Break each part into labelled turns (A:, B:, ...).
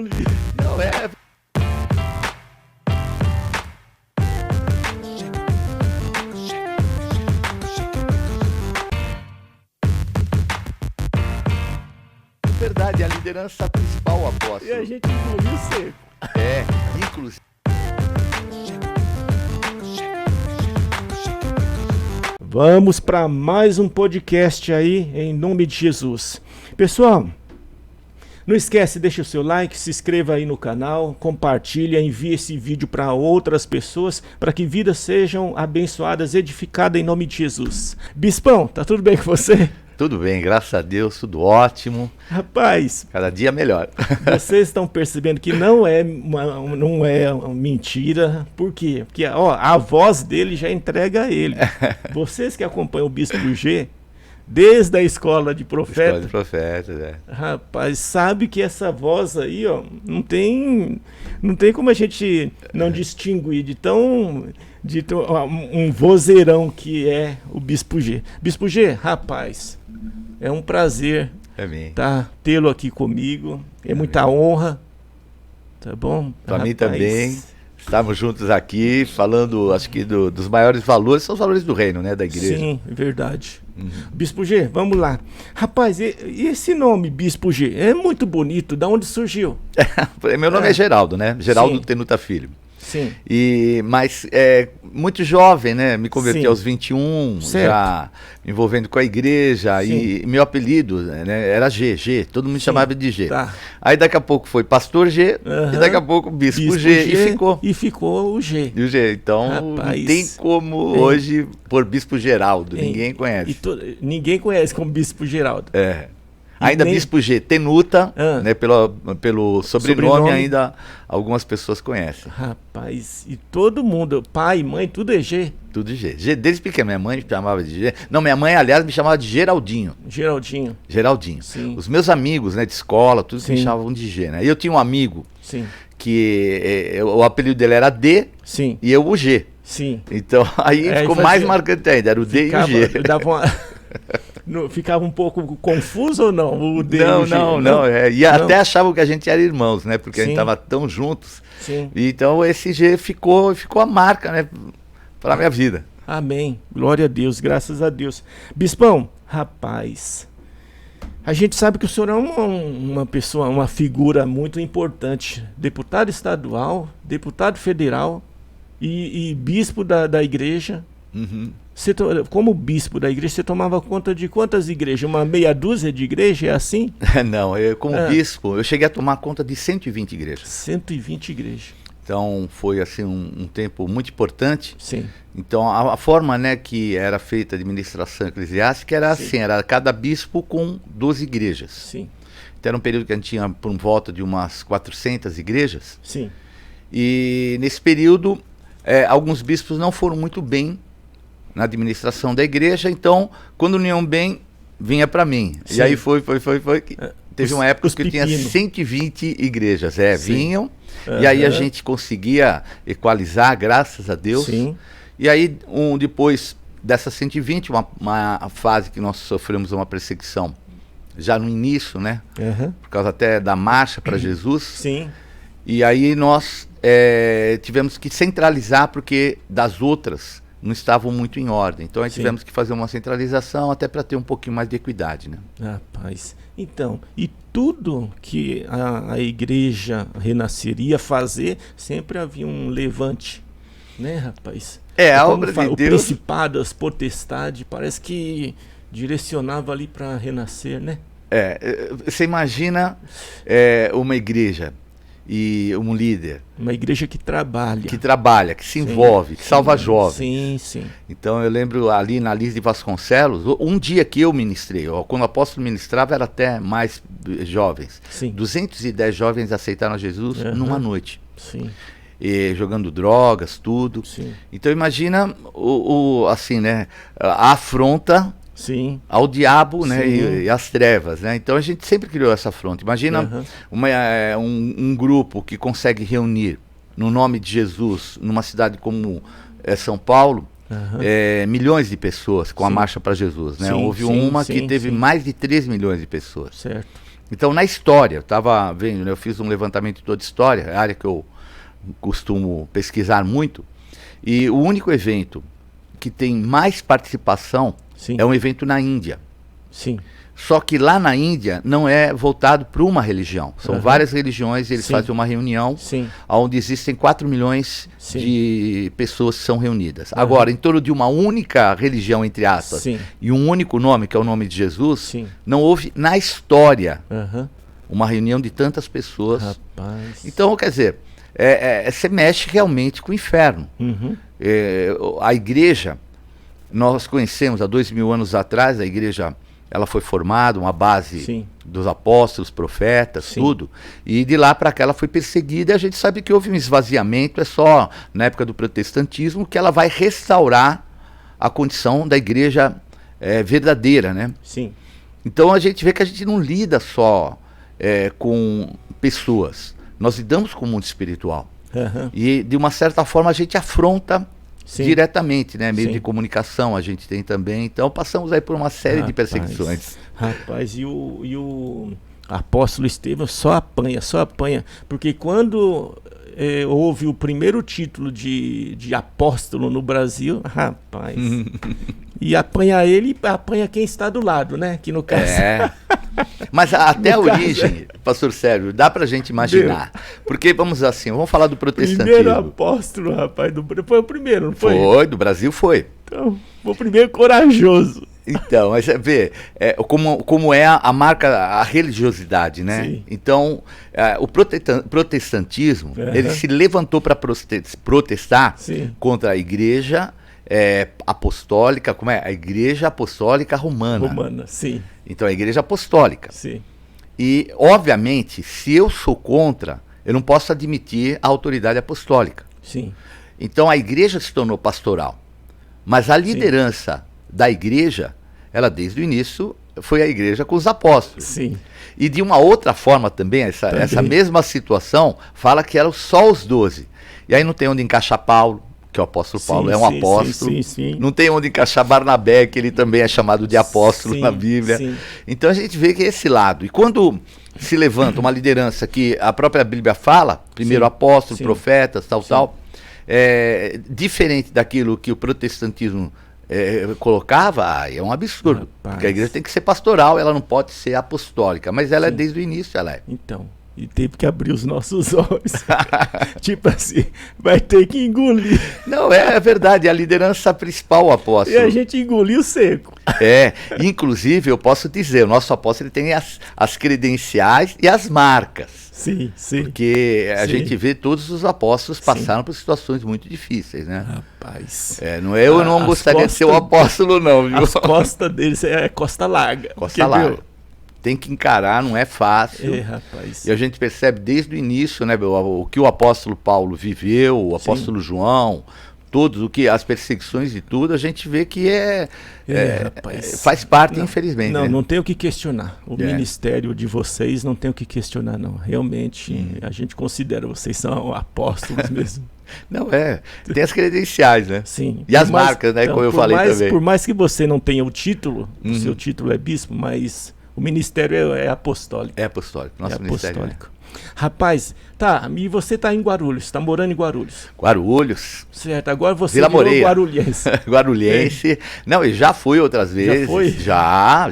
A: Não, é... Verdade, a liderança principal, apóstolo.
B: E a gente engoliu seco.
A: É, inclusive.
B: Vamos para mais um podcast aí, em nome de Jesus. Pessoal, não esquece, deixa o seu like, se inscreva aí no canal, compartilha, envie esse vídeo para outras pessoas, para que vidas sejam abençoadas, edificadas em nome de Jesus. Bispão, tá tudo bem com você?
A: Tudo bem, graças a Deus, tudo ótimo.
B: Rapaz,
A: Cada dia melhor.
B: vocês estão percebendo que não é uma mentira. Por quê? Porque ó, a voz dele já entrega ele. Vocês que acompanham o Bispo G, desde a escola de profeta,
A: Escola de profetas, é.
B: rapaz, sabe que essa voz aí, ó, não tem como a gente não distinguir de tão ó, um vozeirão que é o Bispo G. Bispo G, rapaz, é um prazer
A: Amém.
B: tá tê-lo aqui comigo. É muita honra. Tá bom?
A: Para mim também. Estamos juntos aqui, falando, acho que dos maiores valores, são os valores do reino, né, da igreja.
B: Sim, é verdade. Bispo G, vamos lá. Rapaz, e esse nome, Bispo G, é muito bonito. Da onde surgiu?
A: Meu nome é Geraldo, né? Geraldo
B: Sim.
A: Tenuta Filho.
B: Sim.
A: Mas muito jovem, né? Me converti
B: Sim.
A: aos 21,
B: Certo.
A: já me envolvendo com a igreja.
B: Sim.
A: E meu apelido, né, era G, todo mundo me chamava de G.
B: Tá.
A: Aí daqui a pouco foi Pastor G,
B: Aham.
A: e daqui a pouco Bispo G,
B: E ficou o G.
A: E o G. Então
B: Rapaz,
A: não tem como hoje pôr Bispo Geraldo, ninguém conhece.
B: Ninguém conhece como Bispo Geraldo.
A: É. Ainda
B: nem-
A: Bispo G Tenuta,
B: Ah.
A: né, pelo sobrenome ainda algumas pessoas conhecem.
B: Rapaz, e todo mundo, pai, mãe, tudo é G.
A: Tudo de G. Desde pequeno, minha mãe me chamava de G. Não, minha mãe, aliás, me chamava de Geraldinho.
B: Geraldinho.
A: Geraldinho.
B: Sim.
A: Os meus amigos, né, de escola, tudo
B: Sim.
A: me chamavam de G, né? E eu tinha um amigo
B: Sim.
A: que o apelido dele era D
B: Sim.
A: e eu o G.
B: Sim.
A: Então, aí ficou
B: fazia-
A: mais marcante ainda, era o D e o G.
B: Dava uma... Ficava um pouco confuso ou não? O D e o G?
A: Não. E
B: Não?
A: até achavam que a gente era irmãos, né? Porque a gente
B: Sim.
A: tava tão juntos.
B: Sim.
A: Então esse G ficou a marca, né? Pra minha vida.
B: Amém. Glória a Deus, graças a Deus. Bispão, rapaz, a gente sabe que o senhor é uma pessoa, uma figura muito importante. Deputado estadual, deputado federal e bispo da igreja.
A: Uhum.
B: Como bispo da igreja, você tomava conta de quantas igrejas? Uma meia dúzia de igrejas, é assim?
A: Não, como bispo, eu cheguei a tomar conta de 120 igrejas.
B: 120 igrejas.
A: Então foi assim um tempo muito importante.
B: Sim.
A: Então a forma, né, que era feita a administração eclesiástica era
B: Sim.
A: assim, era cada bispo com 12 igrejas.
B: Sim.
A: Então era um período que a gente tinha por volta de umas 400 igrejas.
B: Sim.
A: E nesse período alguns bispos não foram muito bem na administração da igreja, então quando não iam bem, vinha para mim.
B: Sim.
A: E aí foi. Teve uma época
B: os
A: que eu tinha
B: pepino.
A: 120 igrejas,
B: Sim.
A: vinham, e aí a
B: Aham.
A: gente conseguia equalizar, graças a Deus.
B: Sim.
A: E aí, depois dessas 120, uma fase que nós sofremos uma perseguição, já no início, né?
B: Aham.
A: Por causa até da marcha para Jesus.
B: Sim.
A: E aí nós tivemos que centralizar, porque das outras não estavam muito em ordem. Então aí
B: Sim.
A: tivemos que fazer uma centralização até para ter um pouquinho mais de equidade, né?
B: Rapaz, então, e tudo que a igreja renasceria fazer, sempre havia um levante, né, rapaz?
A: A
B: Como
A: obra de
B: o
A: Deus.
B: principado, as potestades, parece que direcionava ali para renascer, né?
A: Você imagina uma igreja e um líder
B: Uma igreja que trabalha.
A: que trabalha, que se envolve, que salva jovens.
B: Sim, sim.
A: Então eu lembro ali na Liz de Vasconcelos, um dia que eu ministrei, quando o apóstolo ministrava era até mais jovens.
B: Sim.
A: 210 jovens aceitaram Jesus numa noite.
B: Sim,
A: E jogando drogas, tudo.
B: sim,
A: Então imagina assim, né, a afronta
B: sim.
A: ao diabo, né,
B: Sim.
A: e às trevas, né? Então a gente sempre criou essa afronta. Imagina
B: Aham.
A: um grupo que consegue reunir no nome de Jesus numa cidade como São Paulo,
B: Aham.
A: milhões de pessoas com a
B: Sim.
A: marcha para Jesus, né?
B: Sim,
A: Houve
B: sim,
A: uma
B: sim,
A: que teve
B: sim.
A: mais de 3 milhões de pessoas.
B: Certo.
A: Então, na história, eu estava vendo, né, eu fiz um levantamento de toda a história, é a área que eu costumo pesquisar muito, e o único evento que tem mais participação
B: Sim.
A: é um evento na Índia.
B: Sim.
A: Só que lá na Índia não é voltado para uma religião. São várias religiões, eles
B: Sim.
A: fazem uma reunião
B: Sim.
A: onde existem 4 milhões
B: Sim.
A: de pessoas que são reunidas. Agora, em torno de uma única religião, entre aspas,
B: Sim.
A: e um único nome, que é o nome de Jesus,
B: Sim.
A: não houve na história
B: Aham.
A: uma reunião de tantas pessoas.
B: Rapaz.
A: Então, quer dizer, você mexe realmente com o inferno.
B: Uhum.
A: A igreja, nós conhecemos há 2000 anos atrás, a igreja ela foi formada, uma base
B: Sim.
A: dos apóstolos, profetas,
B: Sim.
A: tudo, e de lá para cá ela foi perseguida, e a gente sabe que houve um esvaziamento, é só na época do protestantismo que ela vai restaurar a condição da igreja verdadeira, né?
B: Sim.
A: Então a gente vê que a gente não lida só com pessoas, nós lidamos com o mundo espiritual.
B: Aham.
A: E de uma certa forma a gente afronta
B: Sim.
A: diretamente, né? Meio
B: Sim.
A: de comunicação a gente tem também. Então passamos aí por uma série de
B: Rapaz.
A: perseguições.
B: Rapaz, e o apóstolo Estevão só apanha. Porque quando houve o primeiro título de apóstolo no Brasil, rapaz, e apanha ele, apanha quem está do lado, né? Que no caso...
A: Mas até a
B: No caso,
A: origem, pastor Sérgio, dá pra gente imaginar. Porque, vamos assim, vamos falar do protestantismo.
B: Primeiro apóstolo, rapaz, foi o primeiro, não foi?
A: Foi, do Brasil foi.
B: Então, foi o primeiro corajoso.
A: Então, mas vê como é a marca, a religiosidade, né?
B: Sim.
A: Então, o protestantismo, ele se levantou para protestar
B: Sim.
A: contra a igreja apostólica, como é? A igreja apostólica romana.
B: Romana, sim,
A: Então, a igreja apostólica.
B: sim.
A: E, obviamente, se eu sou contra, eu não posso admitir a autoridade apostólica.
B: Sim.
A: Então, a igreja se tornou pastoral. Mas a liderança da igreja, ela desde o início foi a igreja com os apóstolos.
B: Sim.
A: E de uma outra forma também, essa mesma situação, fala que eram só os 12. E aí não tem onde encaixar Paulo, que o apóstolo Paulo é um apóstolo.
B: Sim.
A: Não tem onde encaixar Barnabé, que ele também é chamado de apóstolo
B: Sim,
A: na Bíblia.
B: sim.
A: Então a gente vê que é esse lado. E quando se levanta uma liderança que a própria Bíblia fala, primeiro
B: Sim,
A: apóstolo,
B: sim.
A: profetas, tal, diferente daquilo que o protestantismo colocava, é um absurdo.
B: Rapaz.
A: Porque a igreja tem que ser pastoral, ela não pode ser apostólica. Mas ela é desde o início, ela é.
B: Então, e teve que abrir os nossos olhos. Tipo assim, vai ter que engolir.
A: Não, é verdade, é a liderança principal, o apóstolo.
B: E a gente engoliu seco.
A: Inclusive, eu posso dizer, o nosso apóstolo ele tem as credenciais e as marcas.
B: Sim.
A: Porque a
B: Sim.
A: gente vê todos os apóstolos passaram por situações muito difíceis, né?
B: Rapaz.
A: Eu não
B: As
A: gostaria de ser o
B: costas-
A: apóstolo, não, viu?
B: As costas deles é costa larga.
A: Costa larga. Tem que encarar, não é fácil.
B: Rapaz.
A: E a gente percebe desde o início, né, o que o apóstolo Paulo viveu, o apóstolo João, todos, as perseguições e tudo, a gente vê que
B: rapaz.
A: faz parte, infelizmente.
B: Não,
A: né?
B: não tem o que questionar. O ministério de vocês não tem o que questionar, não. Realmente, a gente considera vocês são apóstolos mesmo.
A: Não, tem as credenciais, né?
B: Sim.
A: E as marcas, né, como eu falei também.
B: Por mais que você não tenha o título, o seu título é bispo, mas o ministério é apostólico.
A: É apostólico, nosso ministério.
B: apostólico. Rapaz, tá, e você tá em Guarulhos, tá morando em Guarulhos.
A: Guarulhos,
B: Certo, agora você
A: Vila
B: virou
A: Moreira.
B: guarulhense.
A: Guarulhense. Não, e já fui outras vezes.
B: foi?
A: Já.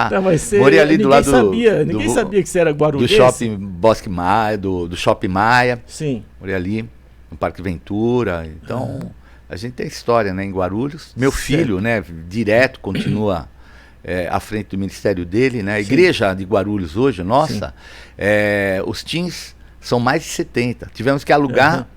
B: Tá, mas você,
A: Morei ali do lado
B: ninguém sabia que você era
A: do
B: guarulhense.
A: shopping Bosque Maia, do shopping Maia.
B: Sim.
A: Morei ali no Parque Ventura. Então, a gente tem história, né, em Guarulhos. Meu filho, né, direto continua à frente do ministério dele, né? A igreja de Guarulhos hoje, nossa, os teens são mais de 70. Tivemos que alugar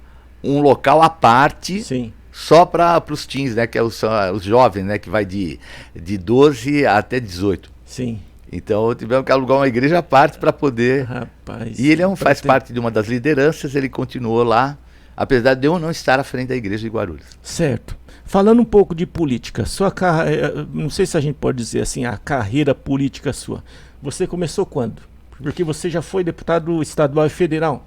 A: um local à parte.
B: Sim.
A: Só para os teens, né, que é os jovens, né, que vai de 12 até 18.
B: Sim.
A: Então tivemos que alugar uma igreja à parte para poder.
B: Rapaz.
A: E ele faz parte de uma das lideranças, ele continuou lá, apesar de eu não estar à frente da igreja de Guarulhos.
B: Certo. Falando um pouco de política, sua carreira, não sei se a gente pode dizer assim, a carreira política sua. Você começou quando? Porque você já foi deputado estadual e federal.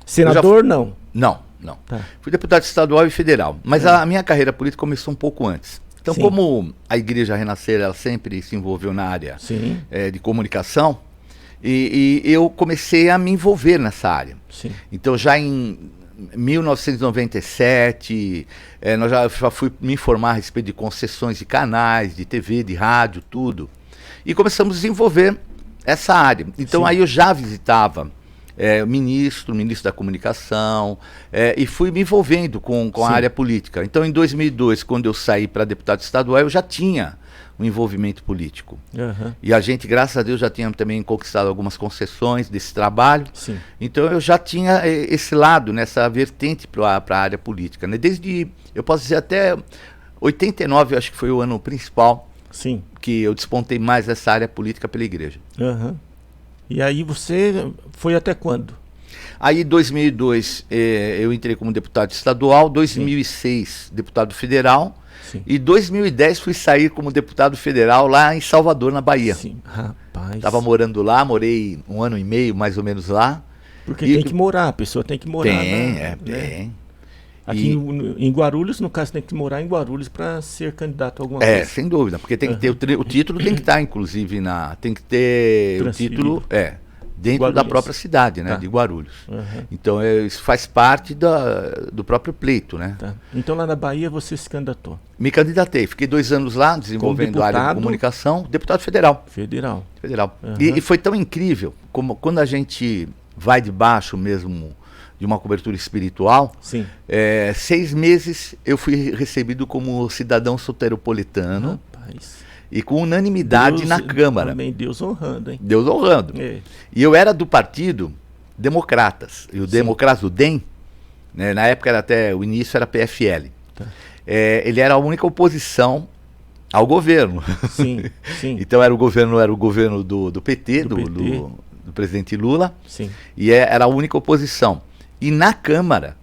B: Senador, não.
A: Não.
B: Tá.
A: Fui deputado estadual e federal, mas a minha carreira política começou um pouco antes. Então,
B: Sim.
A: como a Igreja Renascer ela sempre se envolveu na área
B: Sim.
A: de comunicação, E eu comecei a me envolver nessa área.
B: Sim.
A: Então, já em 1997, nós já fui me informar a respeito de concessões de canais, de TV, de rádio, tudo. E começamos a desenvolver essa área. Então,
B: Sim.
A: aí eu já visitava o ministro da comunicação, e fui me envolvendo com a área política. Então, em 2002, quando eu saí para deputado estadual, eu já tinha um envolvimento político.
B: Uhum.
A: E a gente, graças a Deus, já tinha também conquistado algumas concessões desse trabalho.
B: Sim.
A: Então eu já tinha esse lado, nessa vertente para a área política. Né? Desde, eu posso dizer, até 89, acho que foi o ano principal,
B: Sim.
A: que eu despontei mais essa área política pela igreja.
B: Uhum. E aí você foi até quando?
A: Aí, em 2002, eu entrei como deputado estadual, 2006, deputado federal.
B: Sim.
A: E 2010 fui sair como deputado federal lá em Salvador, na Bahia.
B: Sim, rapaz.
A: Estava morando lá, morei 1 ano e meio mais ou menos lá.
B: Porque tem que morar, a pessoa tem que morar.
A: Tem.
B: Aqui em Guarulhos, no caso, tem que morar em Guarulhos para ser candidato a alguma coisa.
A: Sem dúvida, porque tem que ter o título tem que estar, inclusive, tem que ter
B: transferido.
A: O título dentro
B: Guarulhos.
A: da própria cidade, né,
B: Tá.
A: de Guarulhos.
B: Uhum.
A: Então isso faz parte do próprio pleito, né?
B: Tá. Então lá na Bahia você se candidatou.
A: Me candidatei, fiquei 2 anos lá desenvolvendo a área de comunicação, deputado federal.
B: Federal.
A: Uhum. E foi tão incrível como quando a gente vai debaixo mesmo de uma cobertura espiritual.
B: Sim.
A: 6 meses eu fui recebido como cidadão soteropolitano.
B: Rapaz.
A: E com unanimidade na Câmara.
B: Também Deus honrando, hein?
A: Deus honrando.
B: É.
A: E eu era do partido Democratas. E o Democratas, o DEM, né, na época o início era PFL.
B: Tá.
A: Ele era a única oposição ao governo.
B: Sim, sim.
A: Então era o governo do PT,
B: Do PT.
A: do presidente Lula.
B: Sim.
A: E era a única oposição. E na Câmara,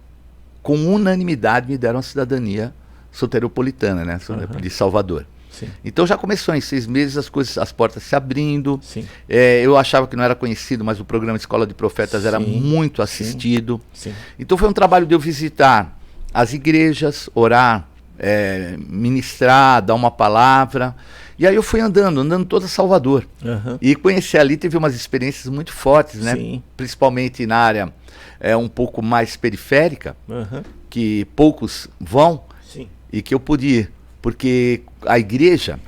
A: com unanimidade, me deram a cidadania soteropolitana, né, de Salvador.
B: Sim.
A: Então já começou em 6 meses as portas se abrindo.
B: Sim.
A: Eu achava que não era conhecido, mas o programa Escola de Profetas era muito assistido.
B: Sim.
A: Então foi um trabalho de eu visitar as igrejas, orar, ministrar, dar uma palavra. E aí eu fui andando toda Salvador.
B: Uhum.
A: E conhecer ali, teve umas experiências muito fortes, né?
B: Sim.
A: Principalmente na área um pouco mais periférica,
B: Uhum.
A: que poucos vão,
B: Sim.
A: e que eu pude ir. Porque a igreja,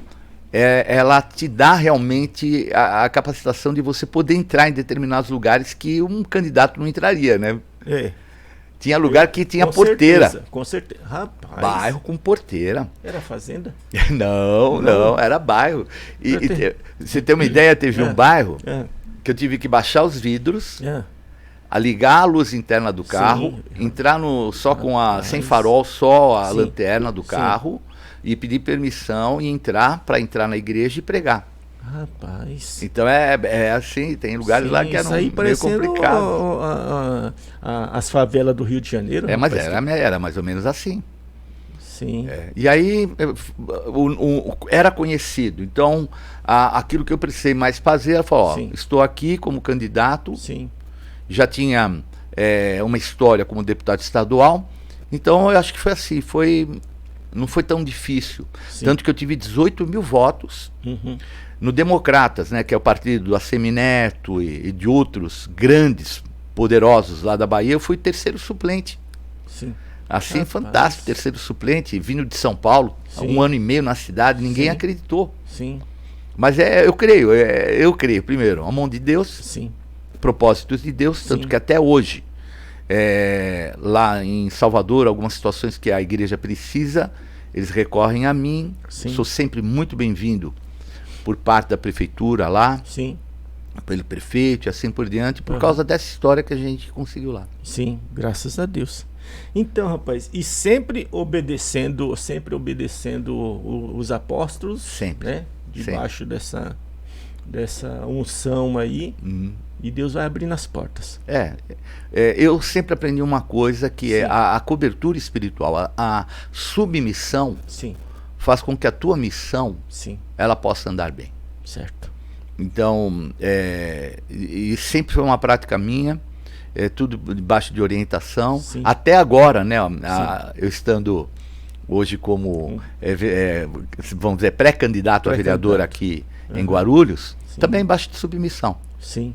A: ela te dá realmente a capacitação de você poder entrar em determinados lugares que um candidato não entraria, né? Tinha lugar que tinha porteira.
B: Com certeza. Rapaz.
A: Bairro com porteira.
B: Era fazenda?
A: Não, era bairro. Você tem uma ideia, teve um bairro que eu tive que baixar os vidros, a ligar a luz interna do carro, entrar sem farol, só a lanterna do carro, e pedir permissão e para entrar na igreja e pregar.
B: Rapaz.
A: Então é assim, tem lugares lá que eram meio complicados.
B: As favelas do Rio de Janeiro.
A: Mas era mais ou menos assim.
B: Sim.
A: E aí era conhecido. Então aquilo que eu precisei mais fazer, eu falei, estou aqui como candidato.
B: Sim.
A: Já tinha uma história como deputado estadual. Então eu acho que foi assim, não foi tão difícil.
B: Sim.
A: Tanto que eu tive 18 mil votos.
B: Uhum.
A: No Democratas, né, que é o partido do Assemineto e de outros grandes, poderosos lá da Bahia, eu fui 3º suplente.
B: Sim.
A: Assim, fantástico, 3º suplente, vindo de São Paulo, 1 ano e meio na cidade, ninguém acreditou.
B: Sim.
A: Mas eu creio, primeiro, a mão de Deus,
B: Sim.
A: propósitos de Deus, tanto que até hoje, lá em Salvador, algumas situações que a igreja precisa, eles recorrem a mim.
B: Sim.
A: Sou sempre muito bem-vindo por parte da prefeitura lá, pelo prefeito e assim por diante, por causa dessa história que a gente conseguiu lá.
B: Sim, graças a Deus. Então, rapaz, e sempre obedecendo os apóstolos,
A: sempre,
B: né? Debaixo dessa unção aí, e Deus vai abrindo as portas.
A: Eu sempre aprendi uma coisa que é a cobertura espiritual, a submissão.
B: Sim.
A: Faz com que a tua missão ela possa andar bem.
B: Certo.
A: Então, e sempre foi uma prática minha, tudo debaixo de orientação.
B: Sim.
A: Até agora, né, eu estando hoje como, vamos dizer, pré-candidato a vereador aqui em Guarulhos, também embaixo de submissão.
B: Sim.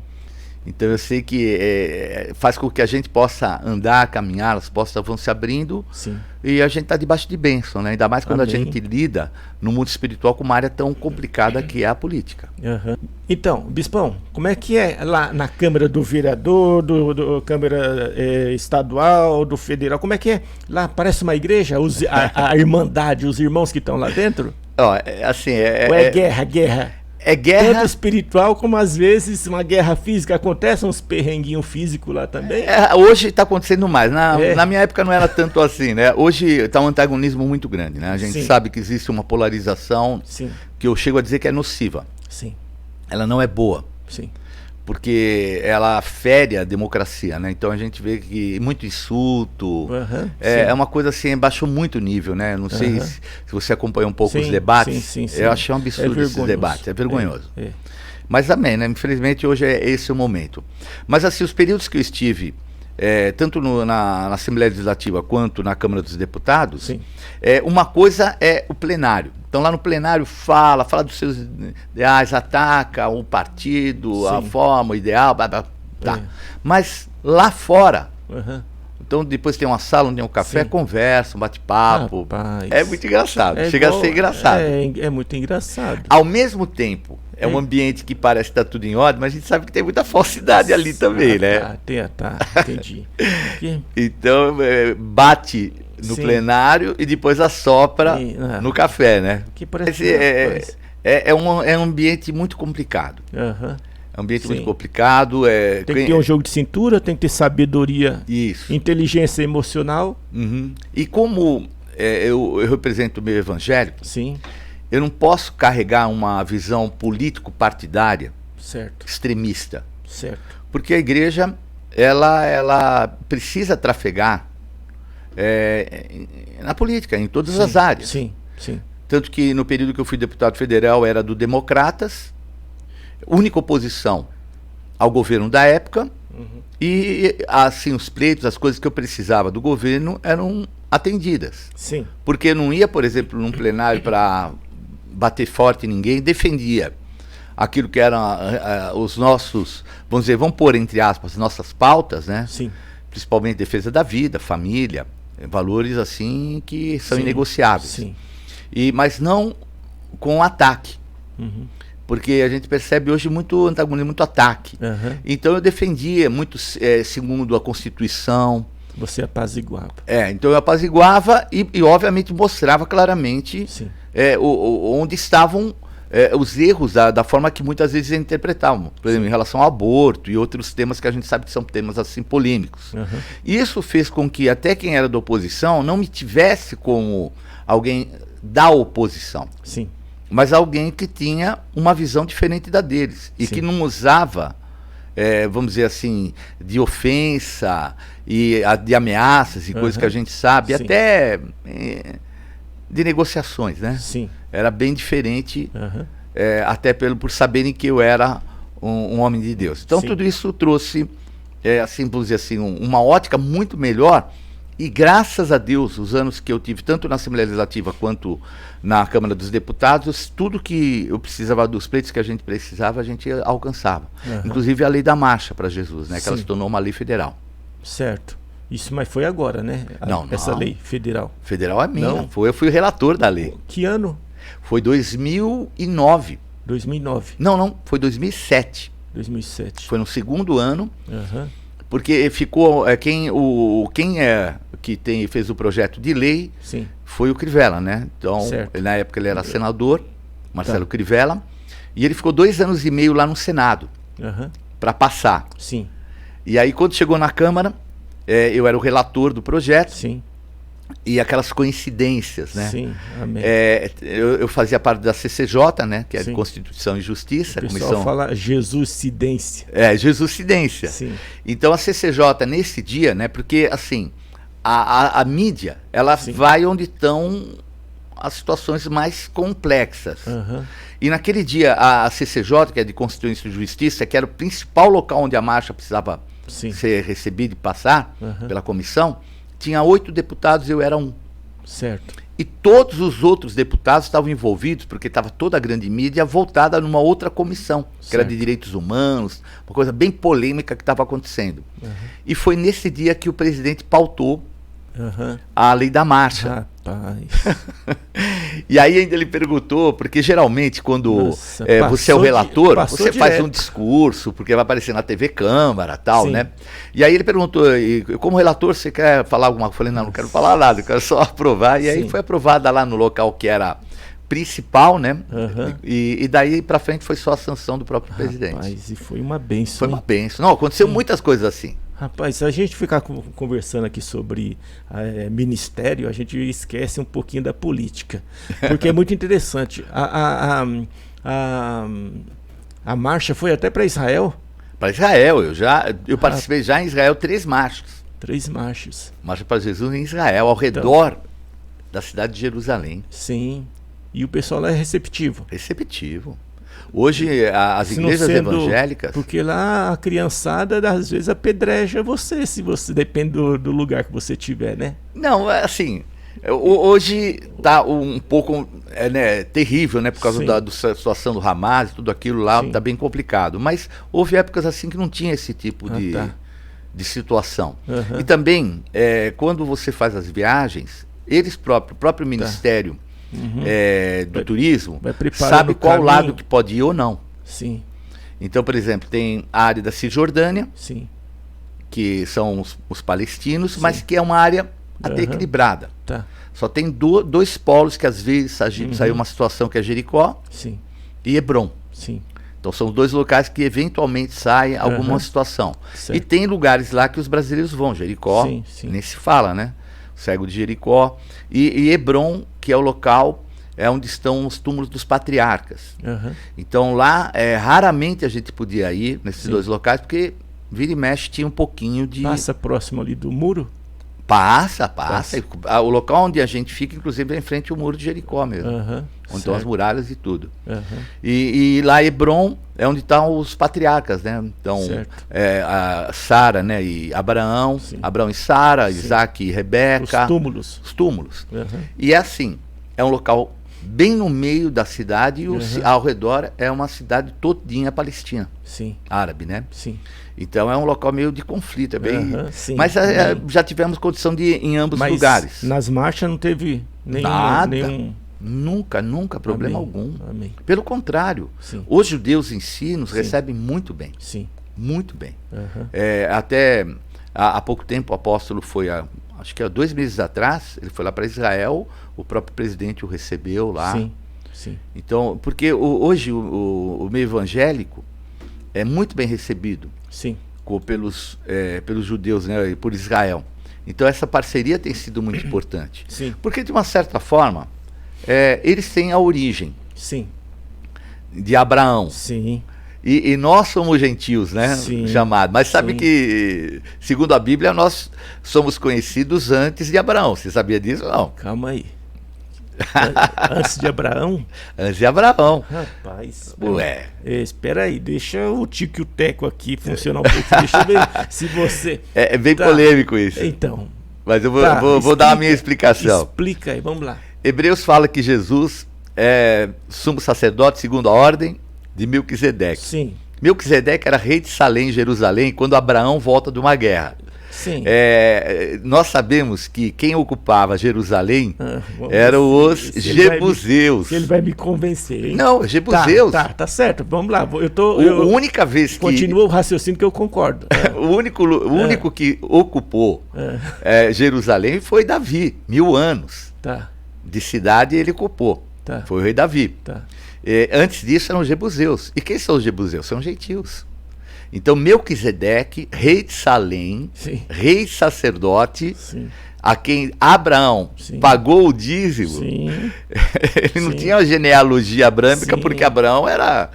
A: Então eu sei que faz com que a gente possa andar, caminhar, as portas vão se abrindo.
B: Sim.
A: E a gente está debaixo de bênção, né? Ainda mais quando
B: Amém.
A: a gente lida no mundo espiritual com uma área tão complicada que é a política.
B: Uhum. Então, Bispão, como é que é lá na Câmara do Vereador, do Câmara Estadual, do Federal? Como é que é? Lá parece uma igreja? A Irmandade, os irmãos que estão lá dentro?
A: Ó, assim,
B: Ou é guerra?
A: É guerra.
B: Tanto espiritual como às vezes uma guerra física. Acontece uns perrenguinhos físicos lá também?
A: Hoje está acontecendo mais. Na minha época não era tanto assim, né? Hoje está um antagonismo muito grande, né? A gente
B: Sim.
A: sabe que existe uma polarização
B: Sim.
A: que eu chego a dizer que é nociva.
B: Sim.
A: Ela não é boa,
B: Sim.
A: porque ela fere a democracia, né? Então a gente vê que muito insulto,
B: Uhum,
A: é uma coisa assim, baixou muito o nível, né? Não sei se você acompanha um pouco os debates.
B: Sim.
A: Eu achei um absurdo esses debates, é vergonhoso. Mas amém, né? Infelizmente hoje é esse o momento. Mas assim, os períodos que eu estive, tanto na Assembleia Legislativa quanto na Câmara dos Deputados, uma coisa é o plenário. Então lá no plenário fala dos seus ideais, ataca o partido, a forma, o ideal, blá, blá, tá. Mas lá fora, então depois tem uma sala onde tem um café, conversa, um bate-papo. É muito engraçado, chega a ser engraçado.
B: É muito engraçado.
A: Ao mesmo tempo, é um ambiente que parece que está tudo em ordem, mas a gente sabe que tem muita falsidade ali também, né?
B: Entendi.
A: Então, bate no plenário e depois assopra no café, né?
B: Que parece
A: é um ambiente muito complicado. É um ambiente muito complicado.
B: Tem que ter um jogo de cintura, tem que ter sabedoria, inteligência emocional.
A: E como eu represento o meio evangélico,
B: Sim.
A: eu não posso carregar uma visão político-partidária extremista.
B: Certo.
A: Porque a igreja, ela precisa trafegar na política, em todas as áreas.
B: Sim.
A: Tanto que no período que eu fui deputado federal era do Democratas, única oposição ao governo da época, e assim, os pleitos, as coisas que eu precisava do governo eram atendidas.
B: Sim.
A: Porque eu não ia, por exemplo, num plenário para bater forte em ninguém, defendia aquilo que eram os nossos, vamos pôr entre aspas, nossas pautas, né?
B: Sim.
A: Principalmente defesa da vida, família, valores assim que são inegociáveis.
B: Sim.
A: Mas não com ataque. Porque a gente percebe hoje muito antagonismo, muito ataque. Então eu defendia muito segundo a Constituição.
B: Você apaziguava.
A: Então eu apaziguava e obviamente mostrava claramente onde estavam os erros da forma que muitas vezes interpretavam, por exemplo, em relação ao aborto e outros temas que a gente sabe que são temas assim polêmicos. Isso fez com que até quem era da oposição não me tivesse como alguém da oposição.
B: Sim.
A: Mas alguém que tinha uma visão diferente da deles e que não usava, vamos dizer assim, de ofensa e de ameaças e coisas que a gente sabe, até de negociações, né?
B: Sim.
A: Era bem diferente, até por saberem que eu era um homem de Deus. Então tudo isso trouxe, assim, vamos dizer assim, uma ótica muito melhor. E graças a Deus, os anos que eu tive, tanto na Assembleia Legislativa quanto na Câmara dos Deputados, tudo que eu precisava, dos pleitos que a gente precisava, a gente alcançava. Inclusive a lei da marcha para Jesus, né? Que ela se tornou uma lei federal.
B: Certo. Isso, mas foi agora, né? Essa lei federal.
A: Federal é minha. Eu fui o relator da lei.
B: Que ano?
A: Foi 2009.
B: 2009.
A: Não, foi 2007.
B: 2007.
A: Foi no segundo ano. Porque ficou quem fez o projeto de lei foi o Crivella, né? Então, na época ele era senador, Marcelo Crivella, e ele ficou 2 anos e meio lá no Senado para passar.
B: Sim.
A: E aí quando chegou na Câmara, eu era o relator do projeto.
B: Sim.
A: E aquelas coincidências, né?
B: Sim, amém.
A: Eu fazia parte da CCJ, né? Que é de Constituição e Justiça.
B: O pessoal fala Jesuscidência.
A: Jesuscidência.
B: Sim.
A: Então a CCJ nesse dia, né? Porque assim, a mídia, ela vai onde estão as situações mais complexas. E naquele dia a CCJ, que é de Constituição e Justiça, que era o principal local onde a marcha precisava ser recebida e passar pela comissão, tinha 8 deputados e eu era um.
B: Certo.
A: E todos os outros deputados estavam envolvidos, porque estava toda a grande mídia voltada numa outra comissão, que era de direitos humanos, uma coisa bem polêmica que estava acontecendo. E foi nesse dia que o presidente pautou a lei da marcha.
B: Rapaz.
A: E aí ainda ele perguntou, porque geralmente quando você é o relator, você faz um discurso, porque vai aparecer na TV Câmara e tal, né? E aí ele perguntou, como relator você quer falar alguma coisa? Eu falei, não quero falar nada, eu quero só aprovar. E aí foi aprovada lá no local que era principal, né? E daí pra frente foi só a sanção do próprio presidente.
B: Rapaz, e foi uma bênção.
A: Foi uma bênção. Não, aconteceu muitas coisas assim.
B: Rapaz, se a gente ficar conversando aqui sobre ministério, a gente esquece um pouquinho da política. Porque é muito interessante. A marcha foi até para Israel?
A: Para Israel, eu participei já em Israel 3 marchas.
B: 3 marchas.
A: Marcha para Jesus em Israel, ao redor da cidade de Jerusalém.
B: Sim. E o pessoal lá é receptivo.
A: Receptivo. Hoje as igrejas evangélicas...
B: Porque lá a criançada às vezes apedreja você, se você depende do lugar que você tiver, né?
A: Não, assim, hoje tá um pouco terrível, né? Por causa da situação do Hamas e tudo aquilo lá, tá bem complicado. Mas houve épocas assim que não tinha esse tipo de situação. E também, quando você faz as viagens, o próprio Ministério... do turismo, sabe qual lado que pode ir ou não.
B: Sim.
A: Então, por exemplo, tem a área da Cisjordânia, que são os palestinos, mas que é uma área até equilibrada. Só tem dois polos que às vezes saiu uma situação que é Jericó e Hebrom. Então são 2 locais que eventualmente sai alguma situação. E tem lugares lá que os brasileiros vão, Jericó, nem se fala, né? Cego de Jericó, e Hebrom, que é o local onde estão os túmulos dos patriarcas. Então lá, raramente a gente podia ir nesses 2 locais, porque vira e mexe tinha um pouquinho de... Passa
B: próximo ali do muro?
A: Passa. O local onde a gente fica, inclusive, é em frente ao muro de Jericó mesmo. Onde estão as muralhas e tudo. E lá Hebrom é onde estão os patriarcas, né? Então, a Sara, né? E Abraão, Abraão e Sara, Isaac e Rebeca. Os túmulos. E é assim, é um local bem no meio da cidade e ao redor é uma cidade todinha palestina. Árabe, né? Então é um local meio de conflito, mas já tivemos condição de ir em ambos lugares.
B: Nas marchas não teve nenhum...
A: Nunca, problema algum. Pelo contrário, os judeus em si nos recebem muito bem. Muito bem. Até há pouco tempo o apóstolo foi, acho que há 2 meses atrás, ele foi lá para Israel, o próprio presidente o recebeu lá. Então, porque hoje o meio evangélico é muito bem recebido pelos judeus, né, e por Israel. Então essa parceria tem sido muito importante. Porque de uma certa forma, eles têm a origem de Abraão. E nós somos gentios, né? Chamados. Mas sabe que, segundo a Bíblia, nós somos conhecidos antes de Abraão. Você sabia disso ou não?
B: Calma aí. Antes de Abraão?
A: Antes de Abraão.
B: Rapaz. Espera aí, deixa o tico e o teco aqui funcionar um pouco. Deixa eu ver se você...
A: É bem polêmico isso.
B: Então.
A: Mas eu vou dar a minha explicação.
B: Explica aí, vamos lá.
A: Hebreus fala que Jesus é sumo sacerdote segundo a ordem de Melquisedeque. Melquisedeque era rei de Salém, Jerusalém, quando Abraão volta de uma guerra. Nós sabemos que quem ocupava Jerusalém eram os jebuseus.
B: Ele vai me convencer, hein?
A: Não, jebuseus.
B: Tá certo, vamos lá.
A: A única vez que...
B: Continua o raciocínio que eu concordo.
A: O único que ocupou Jerusalém foi Davi, 1000 anos. De cidade ele ocupou. Foi o rei Davi. Antes disso eram os jebuseus. E quem são os jebuseus? São gentios. Então Melquisedeque, rei de Salém, rei sacerdote, a quem Abraão pagou o dízimo, ele não tinha uma genealogia abrâmica, porque Abraão era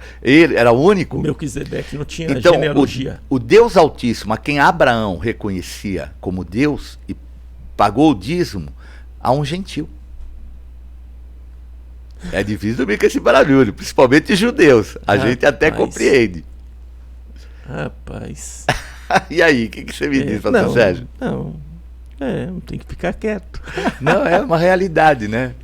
A: único.
B: O Melquisedeque não tinha genealogia.
A: O Deus Altíssimo, a quem Abraão reconhecia como Deus e pagou o dízimo, a um gentil. É difícil dormir com esse barulho, principalmente judeus. A gente até compreende.
B: Rapaz.
A: E aí, o que você me diz, pastor Sérgio?
B: Não. Não tem que ficar quieto.
A: Não, é uma realidade, né?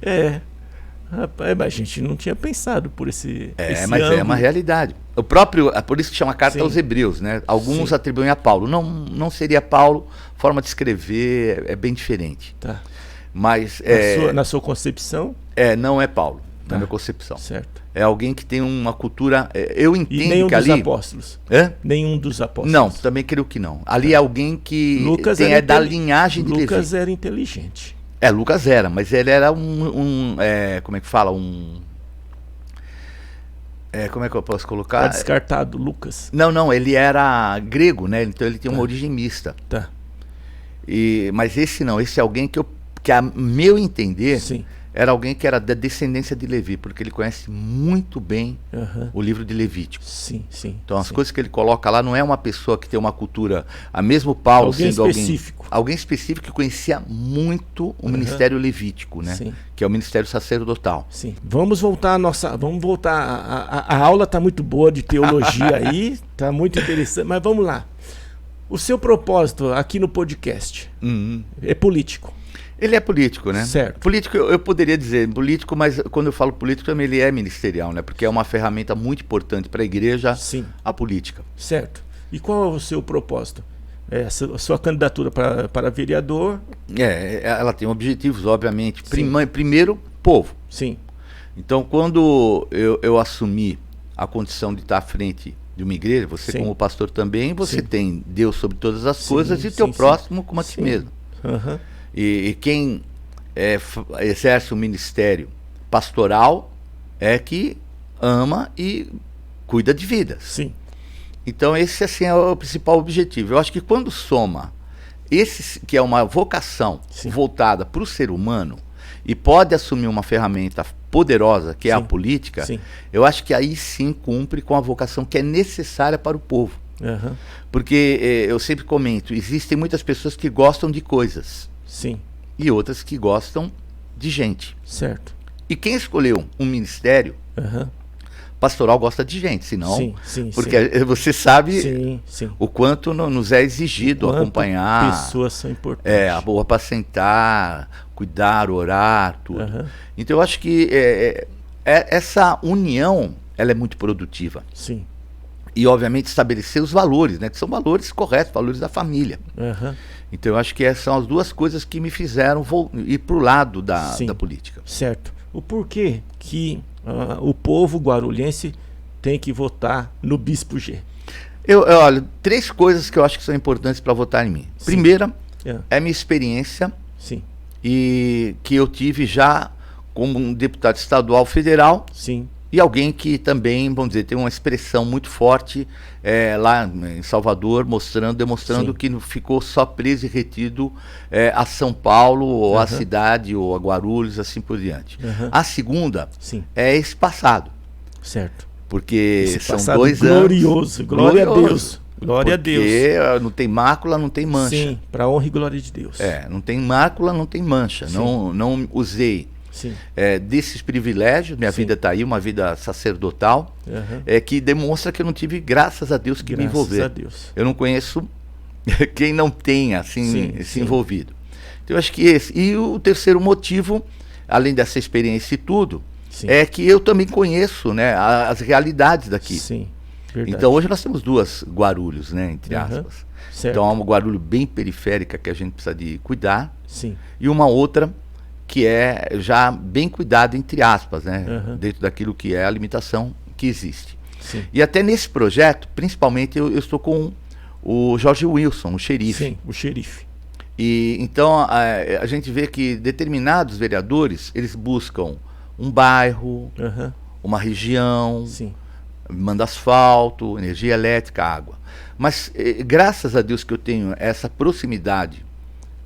B: Rapaz, mas a gente não tinha pensado por esse
A: Mas
B: ângulo.
A: é uma realidade. O próprio, é por isso que chama carta aos Hebreus, né? Alguns atribuem a Paulo. Não seria Paulo, forma de escrever é bem diferente.
B: Tá.
A: Mas
B: Na sua concepção?
A: Não é Paulo, na minha concepção.
B: Certo.
A: É alguém que tem uma cultura. Eu entendo
B: e nenhum
A: que
B: dos
A: ali.
B: apóstolos?
A: Nenhum
B: dos apóstolos?
A: Não, também creio que não. Ali é alguém que
B: Lucas
A: é da linhagem de Levi.
B: Lucas era inteligente.
A: Lucas era, mas ele era como é que fala? Como é que eu posso colocar?
B: Tá descartado, Lucas.
A: Não, ele era grego, né? Então ele tem uma origem mista.
B: Tá.
A: Mas esse não, esse é alguém que a meu entender,
B: Sim.
A: era alguém que era da descendência de Levi, porque ele conhece muito bem o livro de Levítico.
B: Sim.
A: Então as coisas que ele coloca lá não é uma pessoa que tem uma cultura, a mesmo Paulo sendo alguém específico que conhecia muito o ministério levítico, né?
B: Sim.
A: Que é o ministério sacerdotal.
B: Sim. Vamos voltar a aula está muito boa de teologia aí, está muito interessante, mas vamos lá. O seu propósito aqui no podcast é político.
A: Ele é político, né?
B: Certo.
A: Político, eu poderia dizer político, mas quando eu falo político, também ele é ministerial, né? Porque é uma ferramenta muito importante para a igreja, a política.
B: Certo. E qual é o seu propósito? A sua candidatura para vereador?
A: Ela tem objetivos, obviamente. Primeiro, povo.
B: Sim.
A: Então, quando eu assumi a condição de estar à frente de uma igreja, você como pastor também, você tem Deus sobre todas as coisas e teu próximo como a ti mesmo. E quem exerce o ministério pastoral é que ama e cuida de vidas.
B: Sim.
A: Então esse assim é o principal objetivo. Eu acho que quando soma esse que é uma vocação voltada para o ser humano e pode assumir uma ferramenta poderosa que é a política, eu acho que aí sim cumpre com a vocação que é necessária para o povo. Porque eu sempre comento, existem muitas pessoas que gostam de coisas.
B: Sim.
A: E outras que gostam de gente.
B: Certo.
A: E quem escolheu um ministério pastoral gosta de gente, senão... Porque você sabe o quanto nos é exigido acompanhar...
B: pessoas são importantes.
A: Apacentar, cuidar, orar, tudo. Então eu acho que essa união, ela é muito produtiva.
B: Sim.
A: E obviamente estabelecer os valores, né? Que são valores corretos, valores da família. Então eu acho que essas são as duas coisas que me fizeram ir para o lado da política.
B: Certo. O porquê que o povo guarulhense tem que votar no Bispo G?
A: Olha, 3 coisas que eu acho que são importantes para votar em mim. Primeira, é minha experiência e que eu tive já como um deputado estadual federal. E alguém que também, vamos dizer, tem uma expressão muito forte lá em Salvador, demonstrando que não ficou só preso e retido a São Paulo, ou a cidade, ou a Guarulhos, assim por diante.
B: Uhum.
A: A segunda é esse passado.
B: Certo.
A: Porque
B: esse
A: são
B: passado
A: 2
B: glorioso,
A: anos.
B: Glória a Deus. Glória a Deus.
A: Porque não tem mácula, não tem mancha.
B: Sim, para honra e glória de Deus.
A: Não tem mácula, não tem mancha. Não usei desses privilégios, minha vida está aí, uma vida sacerdotal, que demonstra que eu não tive, graças a Deus, que me envolver.
B: Graças a Deus.
A: Eu não conheço quem não tenha assim, se envolvido. Então eu acho que esse. E o terceiro motivo, além dessa experiência e tudo, é que eu também conheço, né, as realidades daqui.
B: Sim, verdade.
A: Então hoje nós temos 2 Guarulhos, né, entre aspas.
B: Certo.
A: Então há uma Guarulhos bem periférica que a gente precisa de cuidar.
B: Sim.
A: E uma outra que é já bem cuidada, entre aspas, né, dentro daquilo que é a limitação que existe.
B: Sim.
A: E até nesse projeto, principalmente, eu estou com o Jorge Wilson, o xerife.
B: Sim, o xerife.
A: E então a gente vê que determinados vereadores, eles buscam um bairro, uma região, manda asfalto, energia elétrica, água. Mas graças a Deus que eu tenho essa proximidade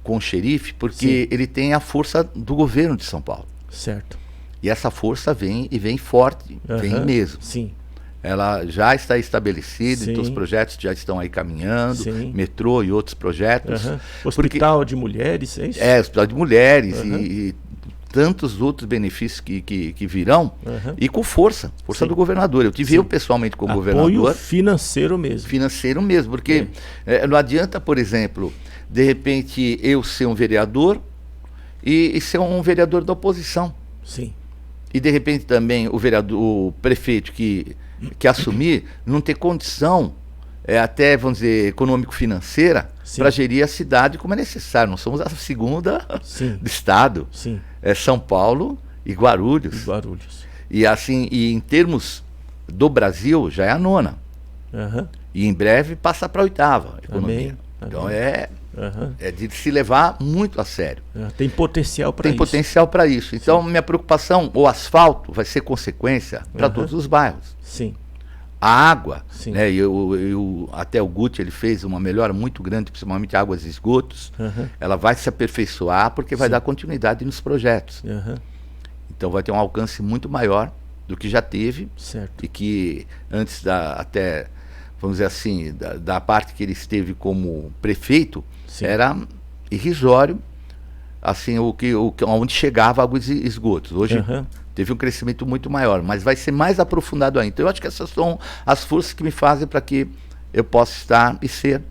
A: com o xerife, porque ele tem a força do governo de São Paulo.
B: Certo.
A: E essa força vem forte, vem mesmo.
B: Sim.
A: Ela já está estabelecida, então os projetos já estão aí caminhando, metrô e outros projetos.
B: Hospital de mulheres, é isso?
A: Hospital de mulheres e tantos outros benefícios que virão, e com força
B: Sim.
A: do governador. Eu tive
B: Sim.
A: eu pessoalmente como
B: Apoio
A: governador.
B: financeiro mesmo.
A: Financeiro mesmo, porque não adianta, por exemplo, de repente eu ser um vereador e ser um vereador da oposição.
B: Sim.
A: E de repente também o prefeito que assumir não ter condição, até, vamos dizer, econômico-financeira,
B: Sim.
A: para gerir a cidade como é necessário. Nós somos a segunda
B: Sim.
A: do estado.
B: Sim.
A: São Paulo e Guarulhos.
B: Guarulhos.
A: E assim, e em termos do Brasil, já é a 9ª. E em breve passa para a 8ª economia.
B: Amém.
A: Então é de se levar muito a sério.
B: Tem potencial para isso.
A: Tem potencial para isso. Então, minha preocupação, o asfalto vai ser consequência para todos os bairros.
B: Sim.
A: A água,
B: Sim.
A: né? Até o Guti ele fez uma melhora muito grande, principalmente águas e esgotos. Ela vai se aperfeiçoar porque vai dar continuidade nos projetos. Então vai ter um alcance muito maior do que já teve.
B: Certo.
A: E que antes até, vamos dizer assim, da parte que ele esteve como prefeito,
B: Sim.
A: era irrisório, assim, onde chegava águas e esgotos. Hoje teve um crescimento muito maior, mas vai ser mais aprofundado ainda. Então eu acho que essas são as forças que me fazem para que eu possa estar e ser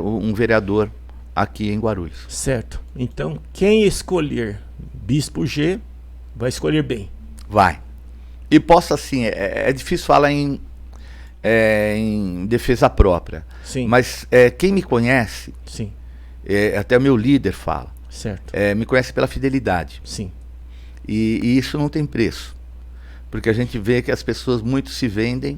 A: um vereador aqui em Guarulhos.
B: Certo. Então, quem escolher Bispo G, vai escolher bem.
A: Vai. E posso, assim, é difícil falar em defesa própria.
B: Sim.
A: Mas quem me conhece,
B: Sim.
A: Até o meu líder fala,
B: Certo.
A: me conhece pela fidelidade.
B: Sim.
A: E isso não tem preço. Porque a gente vê que as pessoas muito se vendem.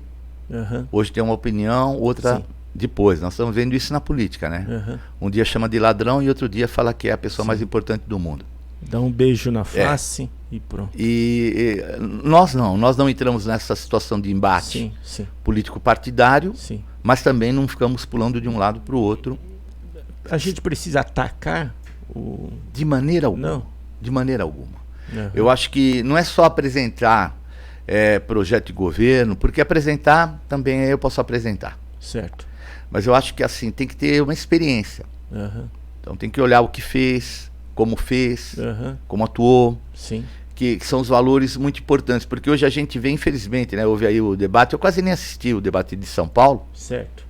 A: Hoje tem uma opinião, outra
B: Sim.
A: depois. Nós estamos vendo isso na política, né? Um dia chama de ladrão e outro dia fala que é a pessoa mais importante do mundo.
B: Dá um beijo na face e pronto.
A: E nós não entramos nessa situação de embate político-partidário, mas também não ficamos pulando de um lado para o outro.
B: A gente precisa atacar
A: de maneira alguma.
B: Não.
A: De maneira alguma. Eu acho que não é só apresentar projeto de governo, porque apresentar também eu posso apresentar.
B: Certo.
A: Mas eu acho que assim tem que ter uma experiência. Então tem que olhar o que fez, como fez, como atuou.
B: Sim.
A: Que são os valores muito importantes, porque hoje a gente vê, infelizmente, né, houve aí o debate, eu quase nem assisti o debate de São Paulo.
B: Certo.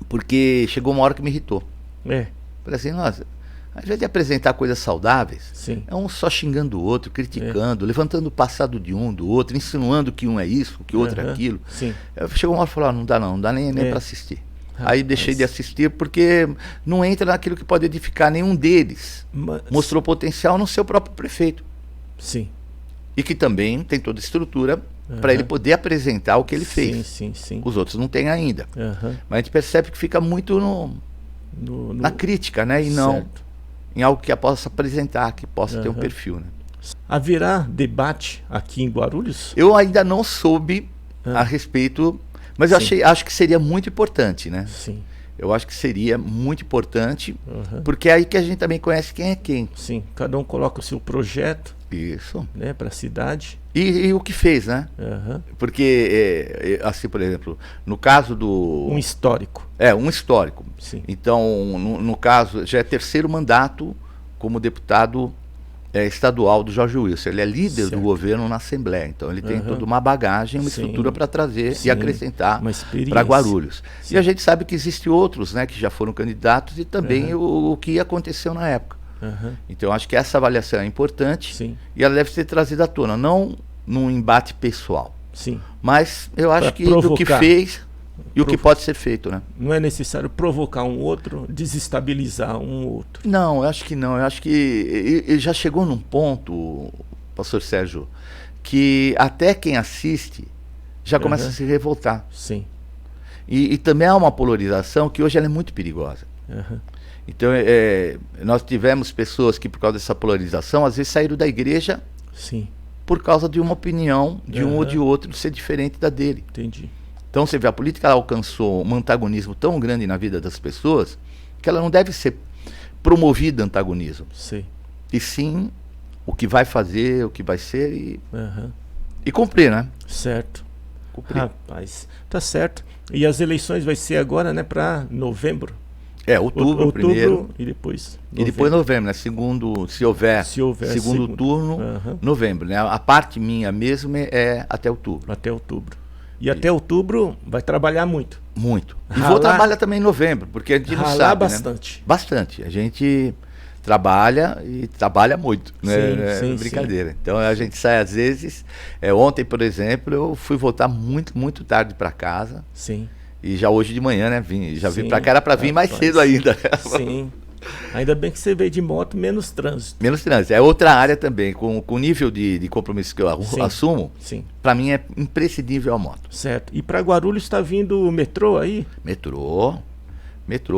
A: Porque chegou uma hora que me irritou.
B: Falei
A: assim, nossa, ao invés de apresentar coisas saudáveis, é um só xingando o outro, criticando, levantando o passado de um, do outro, insinuando que um é isso, que o outro é aquilo. Chegou uma hora e falou, não dá nem para assistir. Aí deixei de assistir porque não entra naquilo que pode edificar nenhum deles. Mostrou potencial no seu próprio prefeito.
B: Sim.
A: E que também tem toda a estrutura para ele poder apresentar o que ele fez.
B: Sim.
A: Os outros não têm ainda. Mas a gente percebe que fica muito na crítica, né? E não em algo que possa apresentar, que possa ter um perfil, né?
B: Haverá debate aqui em Guarulhos?
A: Eu ainda não soube a respeito, mas eu acho que seria muito importante, né?
B: Sim.
A: Eu acho que seria muito importante, porque é aí que a gente também conhece quem é quem.
B: Sim, cada um coloca o seu projeto.
A: Isso.
B: Né, para a cidade.
A: E o que fez, né? Porque, assim, por exemplo, no caso do...
B: Um histórico.
A: Um histórico.
B: Sim.
A: Então, no caso, já é 3º mandato como deputado estadual do Jorge Wilson. Ele é líder do governo na Assembleia. Então, ele tem toda uma bagagem, uma estrutura para trazer e acrescentar para Guarulhos. E a gente sabe que existem outros, né, que já foram candidatos e também o que aconteceu na época. Então, acho que essa avaliação é importante e ela deve ser trazida à tona, não num embate pessoal, mas eu acho que do que fez e o que pode ser feito, né?
B: Não é necessário provocar um outro, desestabilizar um outro.
A: Não, eu acho que não. Eu acho que ele já chegou num ponto, pastor Sérgio, que até quem assiste já começa a se revoltar.
B: Sim.
A: E também há uma polarização que hoje ela é muito perigosa. Então, nós tivemos pessoas que, por causa dessa polarização, às vezes saíram da igreja por causa de uma opinião de um ou de outro ser diferente da dele.
B: Entendi.
A: Então, você vê, a política ela alcançou um antagonismo tão grande na vida das pessoas que ela não deve ser promovida antagonismo. E sim o que vai fazer, o que vai ser e cumprir, né?
B: Certo.
A: Cumprir.
B: Rapaz, tá certo. E as eleições vai ser agora, né, para novembro?
A: Outubro primeiro.
B: E depois
A: novembro. E depois novembro, né? Segundo, se houver segundo turno, novembro, né? A parte minha mesmo é até outubro.
B: Até outubro. E até outubro vai trabalhar muito.
A: Muito. E vou trabalhar também em novembro, porque a gente não sabe,
B: bastante.
A: Né? Bastante. A gente trabalha e trabalha muito, né?
B: Sim,
A: brincadeira.
B: Sim.
A: Então a gente sai às vezes. Ontem, por exemplo, eu fui voltar muito tarde para casa.
B: Sim.
A: E já hoje de manhã, né? Vim para cá, era para vir mais cedo ainda.
B: Sim. Ainda bem que você veio de moto, menos trânsito.
A: Menos trânsito. É outra área também, com o nível de compromisso que eu assumo, para mim é imprescindível a moto.
B: Certo. E para Guarulhos está vindo o metrô aí?
A: Metrô,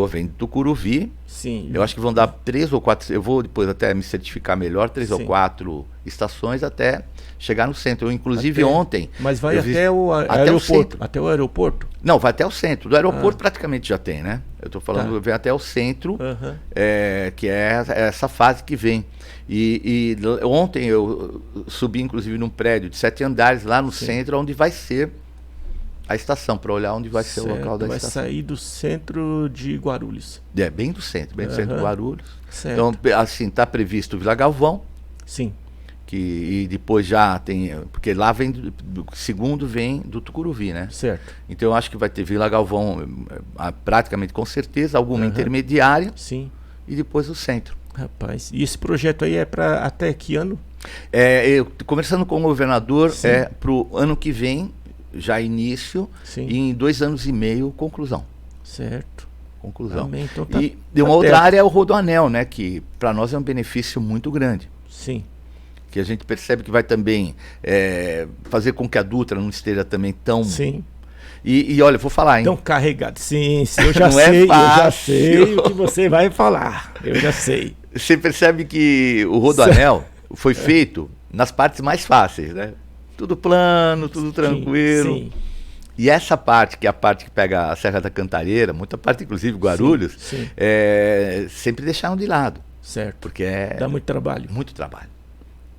A: vem do Tucuruvi.
B: Sim.
A: Eu acho que vão dar 3 ou 4, eu vou depois até me certificar melhor, 3 ou 4 estações até chegar no centro. Eu, inclusive, ontem...
B: Mas vai até o aeroporto? Até o aeroporto?
A: Não, vai até o centro. Do aeroporto praticamente já tem, né? Eu estou falando, vem até o centro, que é essa fase que vem. E ontem eu subi, inclusive, num prédio de 7 andares lá no centro, onde vai ser a estação, para olhar onde vai ser o local da estação.
B: Vai sair do centro de Guarulhos.
A: Bem do centro de Guarulhos.
B: Certo.
A: Então, assim, está previsto Vila Galvão.
B: Sim.
A: E depois já tem, porque lá vem, segundo vem do Tucuruvi, né?
B: Certo.
A: Então eu acho que vai ter Vila Galvão, praticamente com certeza, alguma intermediária.
B: Sim.
A: E depois o centro.
B: Rapaz, e esse projeto aí é para até que ano?
A: Eu conversando com o governador, para o ano que vem, já início, e em 2 anos e meio, conclusão.
B: Certo.
A: Conclusão.
B: Amém. Então
A: E uma outra área é o Rodoanel, né? Que para nós é um benefício muito grande.
B: Sim.
A: Que a gente percebe que vai também fazer com que a Dutra não esteja também tão...
B: Sim.
A: E olha, vou falar, hein?
B: Tão carregado. Sim, eu já
A: não
B: sei,
A: é fácil.
B: Eu já sei o que você vai falar. Eu já sei.
A: Você percebe que o Rodoanel foi feito nas partes mais fáceis, né? Tudo plano, tudo tranquilo. Sim. E essa parte, que é a parte que pega a Serra da Cantareira, muita parte, inclusive Guarulhos, sempre deixaram de lado.
B: Certo.
A: Porque
B: dá muito trabalho.
A: Muito trabalho.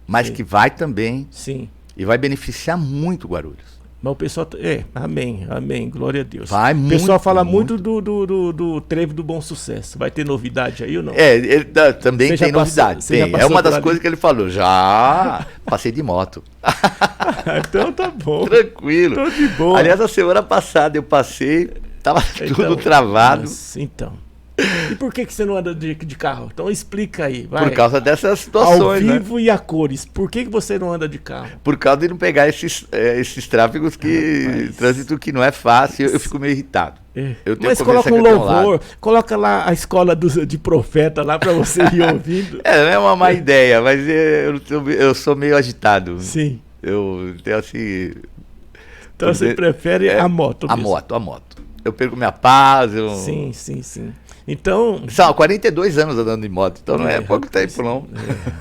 A: Mas que vai também.
B: Sim.
A: E vai beneficiar muito Guarulhos.
B: Mas o pessoal... amém, glória a Deus.
A: Vai muito.
B: O pessoal fala muito do Trevo do Bom Sucesso. Vai ter novidade aí ou não?
A: Ele também tem novidade. É uma das coisas que ele falou. Já passei de moto.
B: Então tá bom.
A: Tranquilo.
B: Tô de boa.
A: Aliás, a semana passada eu passei, tava tudo travado.
B: Nossa, então. E por que você não anda de carro? Então explica aí. Vai.
A: Por causa dessas situações,
B: ao vivo, né? E a cores. Por que você não anda de carro?
A: Por causa de não pegar esses tráfegos trânsito que não é fácil, eu fico meio irritado.
B: Mas coloca um louvor, coloca lá a escola de profeta lá para você ir ouvindo.
A: Não é uma má ideia, mas eu sou meio agitado.
B: Sim.
A: Eu tenho assim...
B: Então você prefere a moto mesmo?
A: A moto. Eu perco minha paz.
B: Sim. Então...
A: São 42 anos andando de moto, então não é pouco tempo, não.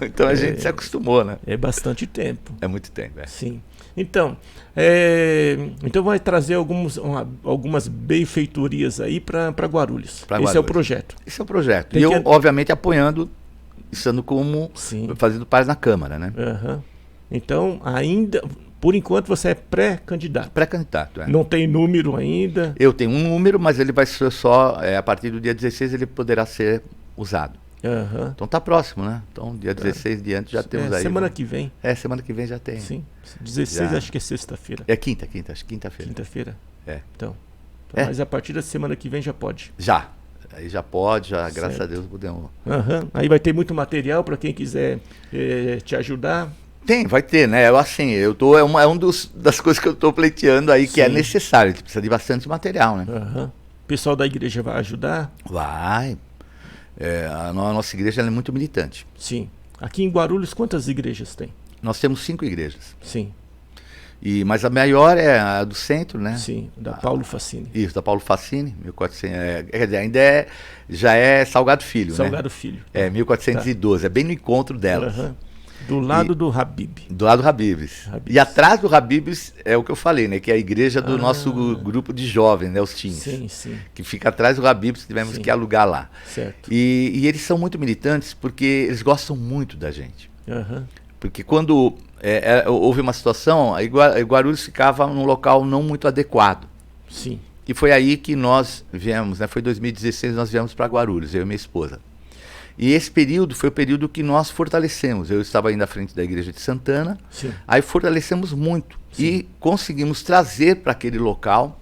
A: Então a gente se acostumou, né?
B: É bastante tempo.
A: É muito tempo,
B: Sim. Então, então vai trazer algumas benfeitorias aí para Guarulhos. Esse é o projeto.
A: Esse é o projeto. E eu, obviamente, apoiando, estando fazendo parte na Câmara, né?
B: Então, ainda... Por enquanto você é pré-candidato.
A: Pré-candidato,
B: Não tem número ainda?
A: Eu tenho um número, mas ele vai ser só, a partir do dia 16 ele poderá ser usado.
B: Então
A: tá próximo, né? Então dia 16 diante já temos aí.
B: Semana que vem.
A: Semana que vem já tem.
B: Sim. 16 acho que é sexta-feira.
A: É quinta, acho que quinta-feira.
B: Quinta-feira? Então mas a partir da semana que vem já pode.
A: Já. Aí já pode, graças a Deus podemos.
B: Aí vai ter muito material para quem quiser te ajudar.
A: Vai ter, né? É uma das coisas que eu estou pleiteando aí, que é necessário. A gente precisa de bastante material, né?
B: O pessoal da igreja vai ajudar?
A: Vai. A nossa igreja é muito militante.
B: Sim. Aqui em Guarulhos, quantas igrejas tem?
A: Nós temos 5 igrejas.
B: Sim.
A: Mas a maior é a do centro, né?
B: Sim, da Paulo Facini.
A: Isso, da Paulo Facini, 1400. Quer dizer, ainda já é Salgado Filho,
B: Salgado Filho.
A: 1412, é bem no encontro delas.
B: Do lado do Habib.
A: Do lado do Habibs. E atrás do Habibs é o que eu falei, né? Que é a igreja do nosso grupo de jovens, né? Os teens.
B: Sim.
A: Que fica atrás do Habibs, tivemos que alugar lá.
B: Certo.
A: E eles são muito militantes porque eles gostam muito da gente. Porque quando houve uma situação, Guarulhos ficava num local não muito adequado.
B: Sim.
A: E foi aí que nós viemos, né? Foi em 2016, nós viemos para Guarulhos, eu e minha esposa. E esse período foi o período que nós fortalecemos. Eu estava ainda à frente da igreja de Santana,
B: Sim.
A: aí fortalecemos muito.
B: Sim.
A: E conseguimos trazer para aquele local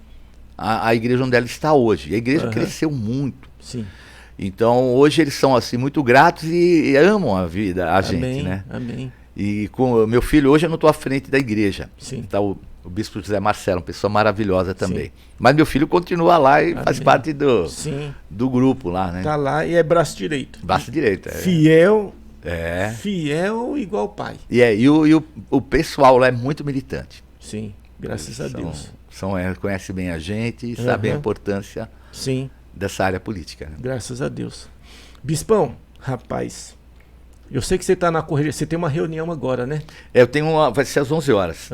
A: a igreja onde ela está hoje. E a igreja cresceu muito.
B: Sim.
A: Então, hoje eles são assim muito gratos e amam a vida, a gente, né?
B: Amém.
A: E com o meu filho, hoje eu não estou à frente da igreja.
B: Sim.
A: Está o bispo José Marcelo, uma pessoa maravilhosa também.
B: Sim.
A: Mas meu filho continua lá e faz
B: Amém.
A: parte
B: Sim.
A: do grupo lá, né?
B: Tá lá e é braço direito.
A: Braço direito.
B: Fiel.
A: É.
B: Fiel igual pai.
A: E o pessoal lá é muito militante.
B: Sim, graças a Deus.
A: Conhece bem a gente e sabe a importância
B: Sim.
A: dessa área política. Né?
B: Graças a Deus. Bispão, rapaz, eu sei que você está na correria. Você tem uma reunião agora, né?
A: Eu tenho vai ser às 11 horas.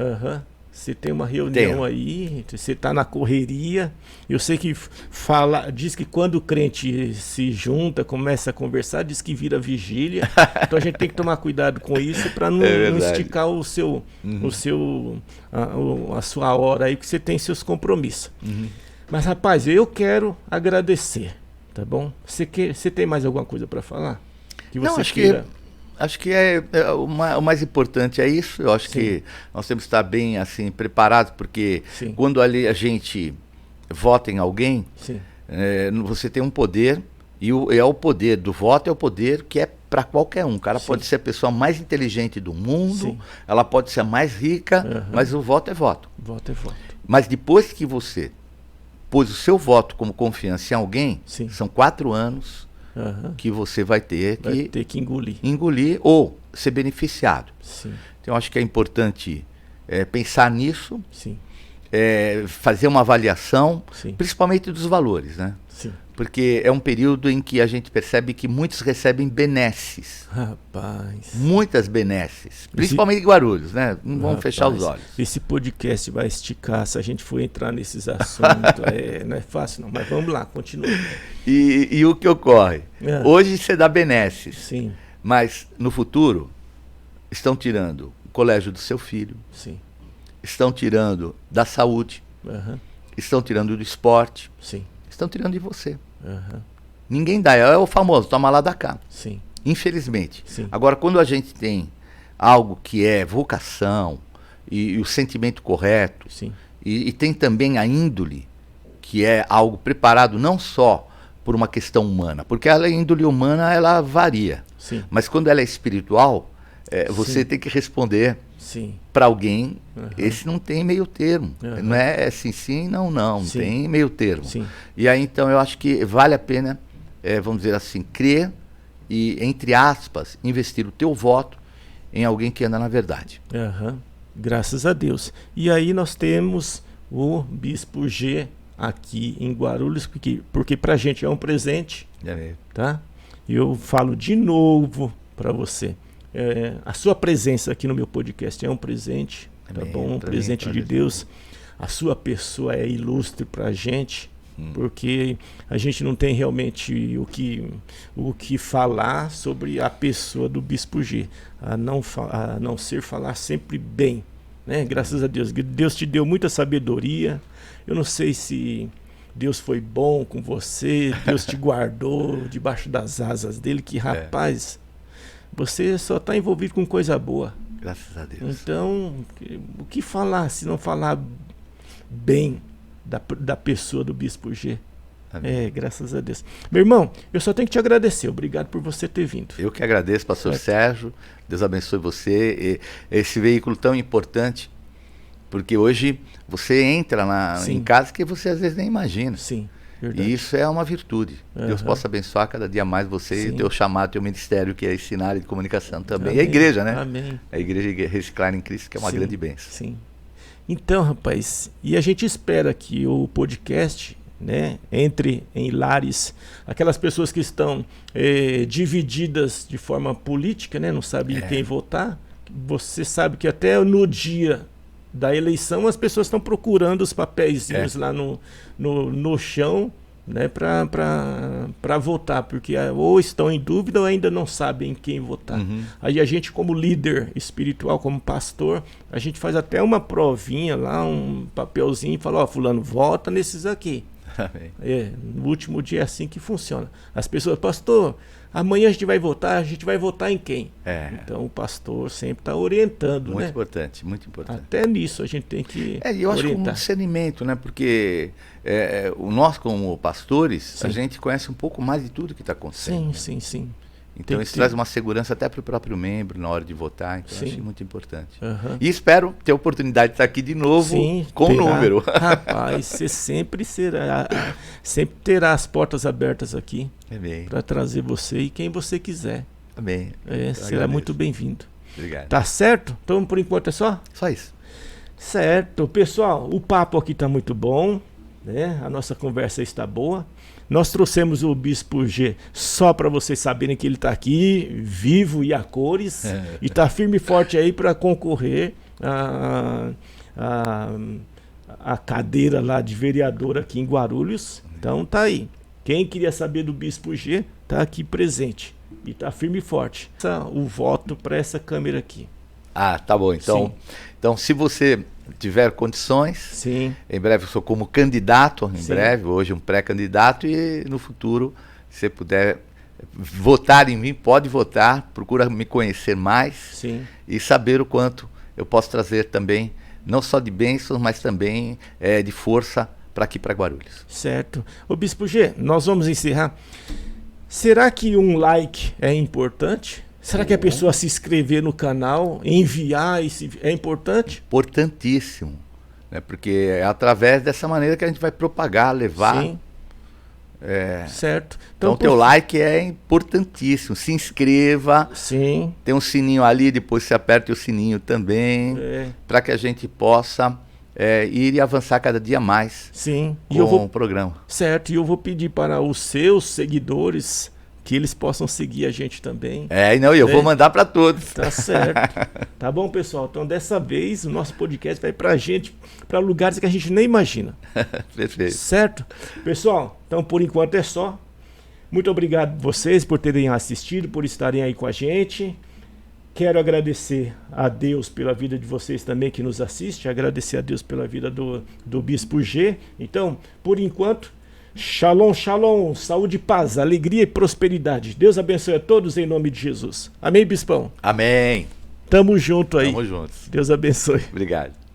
B: Você tem uma reunião aí, você está na correria. Eu sei que diz que quando o crente se junta, começa a conversar, diz que vira vigília. Então a gente tem que tomar cuidado com isso para não esticar a sua hora aí, que você tem seus compromissos. Mas, rapaz, eu quero agradecer, tá bom? Você tem mais alguma coisa para falar? Que você
A: Acho que o mais importante é isso. Eu acho que nós temos que estar bem assim preparados, porque quando ali a gente vota em alguém, você tem um poder, e o poder do voto é o poder que é para qualquer um. O cara pode ser a pessoa mais inteligente do mundo, ela pode ser a mais rica, mas o voto é voto.
B: Voto é voto.
A: Mas depois que você pôs o seu voto como confiança em alguém, são 4 anos que você vai ter que engolir ou ser beneficiado. Então, acho que é importante pensar nisso, fazer uma avaliação, principalmente dos valores, né? Porque é um período em que a gente percebe que muitos recebem benesses.
B: Rapaz.
A: Muitas benesses. Principalmente em Guarulhos, né? Não vamos fechar os olhos.
B: Esse podcast vai esticar se a gente for entrar nesses assuntos. Não é fácil não, mas vamos lá, continua.
A: E o que ocorre? Hoje você dá benesses. Mas no futuro estão tirando o colégio do seu filho. Estão tirando da saúde. Estão tirando do esporte. Estão tirando de você. Ninguém dá, é o famoso, toma lá da cá. Infelizmente. Agora, quando a gente tem algo que é vocação e o sentimento correto, e tem também a índole, que é algo preparado não só por uma questão humana, porque a índole humana ela varia, mas quando ela é espiritual, você tem que responder para alguém. Esse não tem meio termo, não é sim, não tem meio termo. E aí então eu acho que vale a pena, vamos dizer assim, crer e, entre aspas, investir o teu voto em alguém que anda na verdade.
B: Graças a Deus. E aí nós temos o Bispo G aqui em Guarulhos, porque pra gente é um presente, tá? E eu falo de novo para você. A sua presença aqui no meu podcast é um presente, tá bom? Um presente de Deus. A sua pessoa é ilustre pra gente, porque a gente não tem realmente o que falar sobre a pessoa do Bispo G, a não ser falar sempre bem, né? Graças a Deus. Deus te deu muita sabedoria. Eu não sei se Deus foi bom com você, Deus te guardou debaixo das asas dele, que rapaz, você só está envolvido com coisa boa.
A: Graças a Deus.
B: Então, o que falar se não falar bem da pessoa do Bispo G? Graças a Deus. Meu irmão, eu só tenho que te agradecer. Obrigado por você ter vindo.
A: Eu que agradeço, pastor Sérgio. Deus abençoe você. Esse veículo tão importante, porque hoje você entra em casa que você às vezes nem imagina.
B: Verdade.
A: E isso é uma virtude. Deus possa abençoar cada dia mais você e o teu chamado, teu ministério, que é ensinar e de comunicação também. E a igreja, né? A igreja Reciclar em Cristo, que é uma grande bênção.
B: Então, rapaz, e a gente espera que o podcast, né, entre em lares, aquelas pessoas que estão divididas de forma política, né, não sabem quem votar. Você sabe que até no dia da eleição as pessoas estão procurando os papéis lá no chão né, para votar, porque ou estão em dúvida ou ainda não sabem quem votar. Aí a gente, como líder espiritual, como pastor, a gente faz até uma provinha lá, um papelzinho e fala, fulano, vota nesses aqui. No último dia é assim que funciona. As pessoas, pastor, amanhã a gente vai votar em quem? Então o pastor sempre está orientando,
A: muito
B: né?
A: Importante, muito importante.
B: Até nisso a gente tem que
A: eu acho que um discernimento, né? Porque nós como pastores, sim, a gente conhece um pouco mais de tudo que está acontecendo.
B: Sim,
A: né?
B: sim.
A: Então isso traz uma segurança até para o próprio membro na hora de votar, então eu acho muito importante.
B: E
A: espero ter a oportunidade de estar aqui de novo com o número.
B: Rapaz, você sempre terá as portas abertas aqui para trazer você e quem você quiser.
A: Amém.
B: Será muito bem-vindo.
A: Obrigado.
B: Tá certo? Então por enquanto é só?
A: Só isso.
B: Certo. Pessoal, o papo aqui está muito bom, né? A nossa conversa está boa. Nós trouxemos o Bispo G só para vocês saberem que ele está aqui, vivo e a cores, e está firme e forte aí para concorrer a cadeira lá de vereador aqui em Guarulhos. Então tá aí. Quem queria saber do Bispo G está aqui presente e está firme e forte. O voto para essa câmera aqui.
A: Tá bom. Então se você tiver condições,
B: sim,
A: em breve eu sou como candidato, breve, hoje um pré-candidato, e no futuro, se você puder votar em mim, pode votar, procura me conhecer mais,
B: sim,
A: e saber o quanto eu posso trazer também, não só de bênçãos, mas também de força para aqui, para Guarulhos.
B: Certo. Ô Bispo G, nós vamos encerrar. Será que um like é importante? Será que a pessoa se inscrever no canal, enviar, é importante?
A: Importantíssimo, né? Porque é através dessa maneira que a gente vai propagar, levar.
B: Sim. Certo.
A: Então o teu like é importantíssimo. Se inscreva.
B: Sim.
A: Tem um sininho ali, depois você aperta o sininho também, para que a gente possa ir e avançar cada dia mais,
B: sim,
A: com o programa.
B: Certo, e eu vou pedir para os seus seguidores que eles possam seguir a gente também.
A: Eu vou mandar para todos.
B: Tá certo. Tá bom, pessoal? Então, dessa vez, o nosso podcast vai pra gente, para lugares que a gente nem imagina.
A: Perfeito.
B: Certo? Pessoal, então, por enquanto é só. Muito obrigado a vocês por terem assistido, por estarem aí com a gente. Quero agradecer a Deus pela vida de vocês também que nos assiste, agradecer a Deus pela vida do Bispo G. Então, por enquanto, shalom, shalom, saúde, paz, alegria e prosperidade. Deus abençoe a todos em nome de Jesus. Amém, Bispão?
A: Amém.
B: Tamo junto aí.
A: Tamo juntos.
B: Deus abençoe.
A: Obrigado.